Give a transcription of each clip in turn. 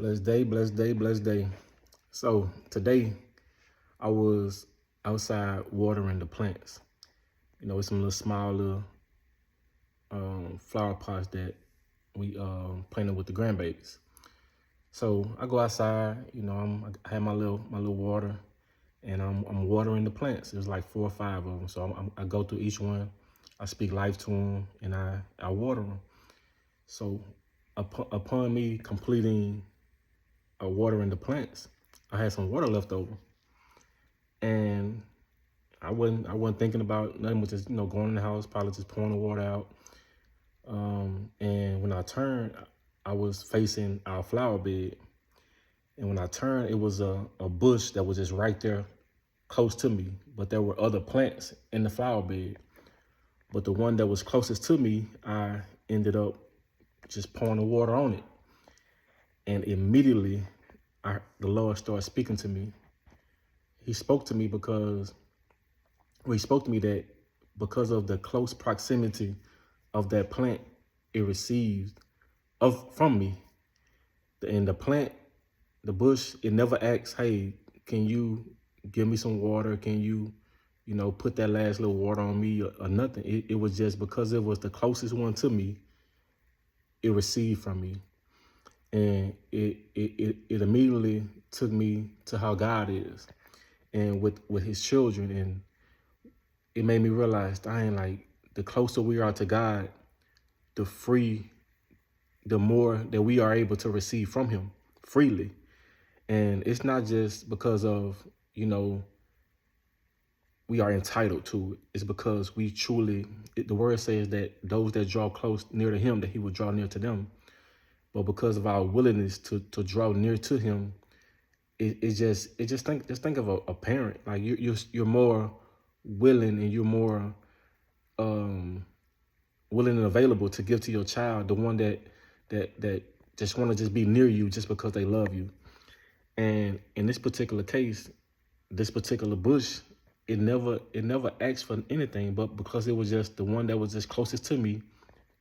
Blessed day, blessed day, blessed day. So today I was outside watering the plants. It's some little small little flower pots that we planted with the grandbabies. So I go outside, I have my little water, and I'm watering the plants. There's like 4 or 5 of them. So I go through each one, I speak life to them, and I water them. So upon me completing watering the plants, I had some water left over, and I wasn't thinking about nothing. Was just going in the house, probably just pouring the water out. And when I turned, I was facing our flower bed, and when I turned, it was a bush that was just right there, close to me. But there were other plants in the flower bed. But the one that was closest to me, I ended up just pouring the water on it, and immediately, the Lord started speaking to me. He spoke to me he spoke to me that because of the close proximity of that plant, it received from me. And the plant, the bush, it never asks, hey, can you give me some water? Can you, put that last little water on me or nothing? It was just because it was the closest one to me, it received from me. And it immediately took me to how God is and with his children. And it made me realize, like, the closer we are to God, the more that we are able to receive from him freely. And it's not just because of, we are entitled to it. It's because we truly, the word says that those that draw close near to him, that he will draw near to them. But because of our willingness to draw near to him, think of a parent. Like you're more willing, and you're more willing and available to give to your child, the one that just want to just be near you just because they love you. And in this particular case, this particular bush, it never asked for anything, but because it was just the one that was just closest to me,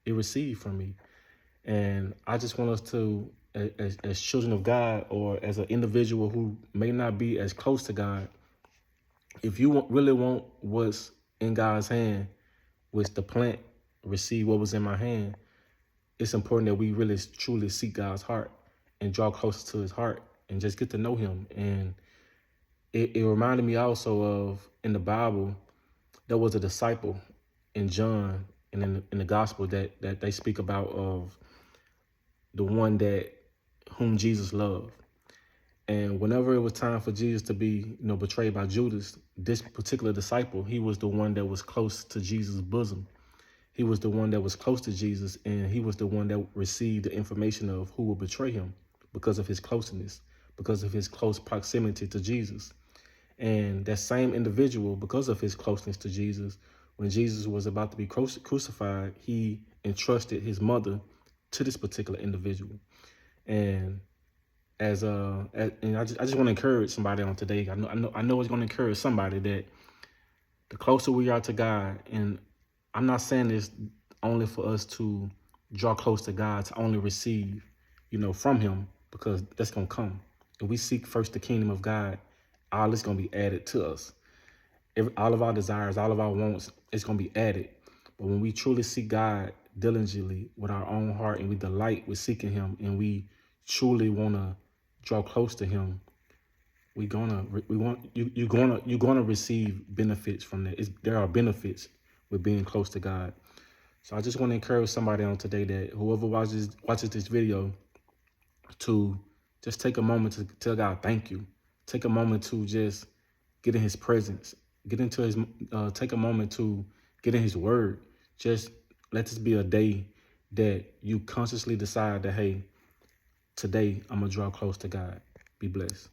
it received from me. And I just want us to, as children of God, or as an individual who may not be as close to God, if you really want what's in God's hand, which the plant received what was in my hand, it's important that we really truly seek God's heart and draw closer to his heart and just get to know him. And it reminded me also of, in the Bible, there was a disciple in John and in the gospel that they speak about, of the one that whom Jesus loved. And whenever it was time for Jesus to be, betrayed by Judas, this particular disciple, he was the one that was close to Jesus' bosom. He was the one that was close to Jesus, and he was the one that received the information of who would betray him because of his closeness, because of his close proximity to Jesus. And that same individual, because of his closeness to Jesus, when Jesus was about to be crucified, he entrusted his mother to this particular individual. And I just want to encourage somebody on today. I know it's going to encourage somebody that the closer we are to God, and I'm not saying this only for us to draw close to God, to only receive, from him, because that's going to come. If we seek first the kingdom of God, all is going to be added to us. All of our desires, all of our wants, it's going to be added. But when we truly seek God diligently with our own heart, and we delight with seeking him, and we truly want to draw close to him, you're gonna receive benefits from that. There are benefits with being close to God. So I just want to encourage somebody on today, that whoever watches this video, to just take a moment to tell God thank you. Take a moment to just get in his presence. Take a moment to get in his word. Just let this be a day that you consciously decide that, hey, today I'm gonna draw close to God. Be blessed.